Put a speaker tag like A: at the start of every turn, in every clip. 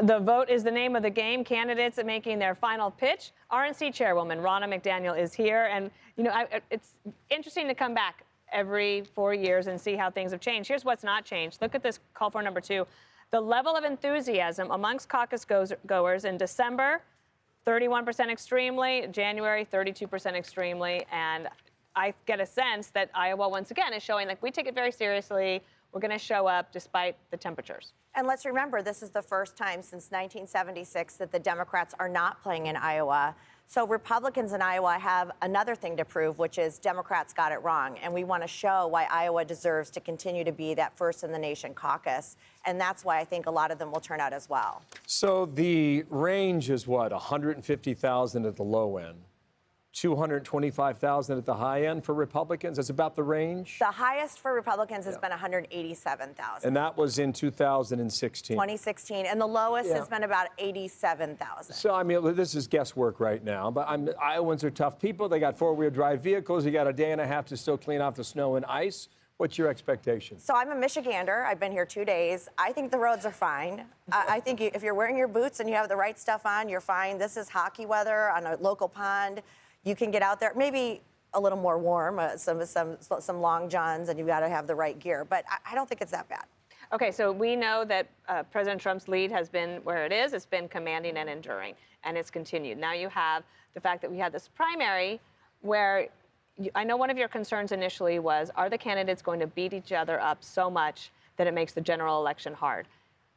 A: The vote is the name of the game. Candidates are making their final pitch. RNC Chairwoman Ronna McDaniel is here. And, it's interesting to come back every 4 years and see how things have changed. Here's what's not changed. Look at this call for number 2. The level of enthusiasm amongst caucus goers in December, 31% extremely, January, 32% extremely. And I get a sense that Iowa, once again, is showing like we take it very seriously. We're going to show up despite the temperatures.
B: And let's remember, this is the first time since 1976 that the Democrats are not playing in Iowa. So Republicans in Iowa have another thing to prove, which is Democrats got it wrong. And we want to show why Iowa deserves to continue to be that first-in-the-nation caucus. And that's why I think a lot of them will turn out as well.
C: So the range is what, 150,000 at the low end? 225,000 at the high end for Republicans? That's about the range?
B: The highest for Republicans has been 187,000.
C: And that was in 2016.
B: 2016. And the lowest has been about 87,000.
C: So, I mean, this is guesswork right now. But Iowans are tough people. They got four-wheel drive vehicles. You got a day and a half to still clean off the snow and ice. What's your expectation?
B: So I'm a Michigander. I've been here 2 days. I think the roads are fine. I think if you're wearing your boots and you have the right stuff on, you're fine. This is hockey weather on a local pond. You can get out there, maybe a little more warm, some long johns, and you've got to have the right gear. But I don't think it's that bad.
A: Okay, so we know that President Trump's lead has been where it is. It's been commanding and enduring, and it's continued. Now you have the fact that we had this primary where I know one of your concerns initially was, are the candidates going to beat each other up so much that it makes the general election hard?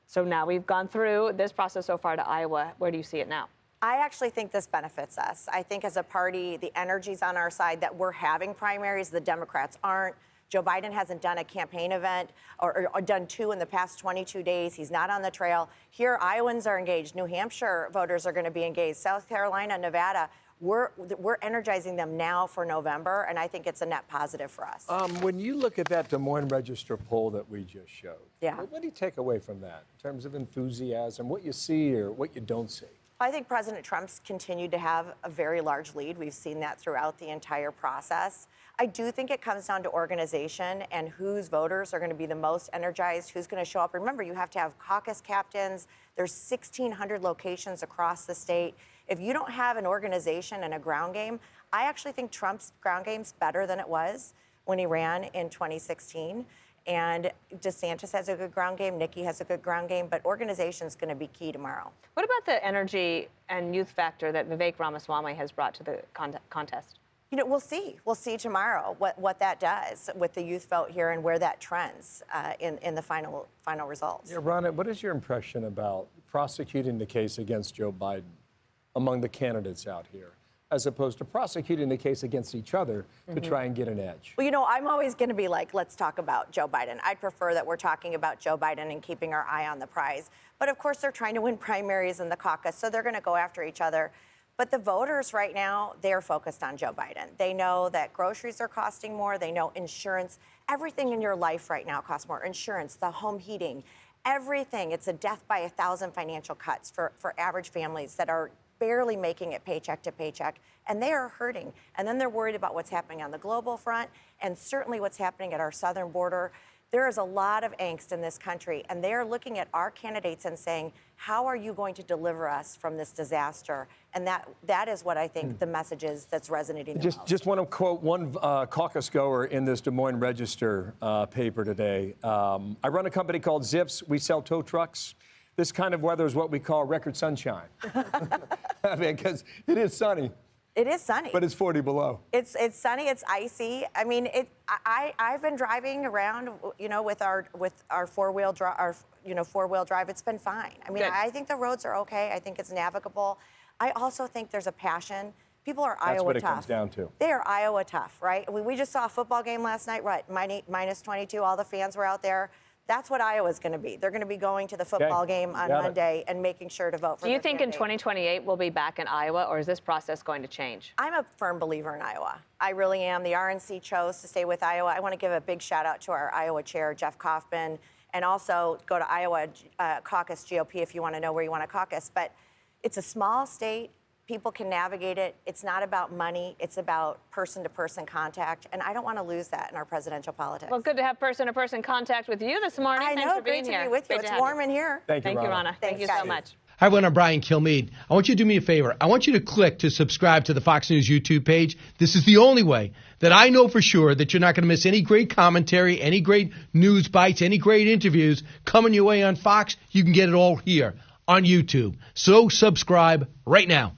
A: So now we've gone through this process so far to Iowa. Where do you see it now?
B: I actually think this benefits us. I think as a party, the energy's on our side that we're having primaries. The Democrats aren't. Joe Biden hasn't done a campaign event or done 2 in the past 22 days. He's not on the trail. Here, Iowans are engaged. New Hampshire voters are going to be engaged. South Carolina, Nevada. We're energizing them now for November, and I think it's a net positive for us.
C: When you look at that Des Moines Register poll that we just showed,
B: yeah.
C: What do you take away from that in terms of enthusiasm, what you see or what you don't see?
B: I think President Trump's continued to have a very large lead. We've seen that throughout the entire process. I do think it comes down to organization and whose voters are going to be the most energized, who's going to show up. Remember, you have to have caucus captains. There's 1,600 locations across the state. If you don't have an organization and a ground game, I actually think Trump's ground game's better than it was when he ran in 2016. And DeSantis has a good ground game. Nikki has a good ground game. But organization's going to be key tomorrow.
A: What about the energy and youth factor that Vivek Ramaswamy has brought to the contest?
B: We'll see. We'll see tomorrow what that does with the youth vote here and where that trends in the final results.
C: Yeah, Ronna, what is your impression about prosecuting the case against Joe Biden among the candidates out here, as opposed to prosecuting the case against each other to try and get an edge?
B: Well, I'm always going to be like, let's talk about Joe Biden. I'd prefer that we're talking about Joe Biden and keeping our eye on the prize. But of course, they're trying to win primaries in the caucus, so they're going to go after each other. But the voters right now, they're focused on Joe Biden. They know that groceries are costing more. They know insurance. Everything in your life right now costs more. Insurance, the home heating, everything. It's a death by 1,000 financial cuts for average families that are barely making it paycheck to paycheck, and they are hurting. And then they're worried about what's happening on the global front and certainly what's happening at our southern border. There is a lot of angst in this country, and they are looking at our candidates and saying, how are you going to deliver us from this disaster? And that is what I think the message is that's resonating the most.
C: Just want to quote one caucus goer in this Des Moines Register paper today. I run a company called Zips. We sell tow trucks. This kind of weather is what we call record sunshine. I mean, because it is sunny.
B: It is sunny.
C: But it's 40 below.
B: It's sunny, it's icy. I mean, I've been driving around, with our four-wheel drive. It's been fine. I mean, I think the roads are okay. I think it's navigable. I also think there's a passion. People are Iowa tough.
C: That's what it comes down to.
B: They are Iowa tough, right? We just saw a football game last night, right? Minus 22, all the fans were out there. That's what Iowa's going to be. They're going to be going to the football game on Monday and making sure to vote for
A: Do you think in 2028 we'll be back in Iowa, or is this process going to change?
B: I'm a firm believer in Iowa. I really am. The RNC chose to stay with Iowa. I want to give a big shout out to our Iowa chair, Jeff Kaufman, and also go to Iowa Caucus GOP if you want to know where you want to caucus. But it's a small state. People can navigate it. It's not about money. It's about person-to-person contact. And I don't want to lose that in our presidential politics.
A: Well, good to have person-to-person contact with you this morning.
B: I
A: Thanks
B: know.
A: for being
B: Great
A: here.
B: to be with you.
A: Great to
B: It's
A: have
B: warm in here.
C: Thank you,
A: Ronna. Thank
B: Thanks,
A: you so
B: guys.
A: much.
D: Hi, everyone. I'm Brian Kilmeade. I want you to do me a favor. I want you to click to subscribe to the Fox News YouTube page. This is the only way that I know for sure that you're not going to miss any great commentary, any great news bites, any great interviews coming your way on Fox. You can get it all here on YouTube. So subscribe right now.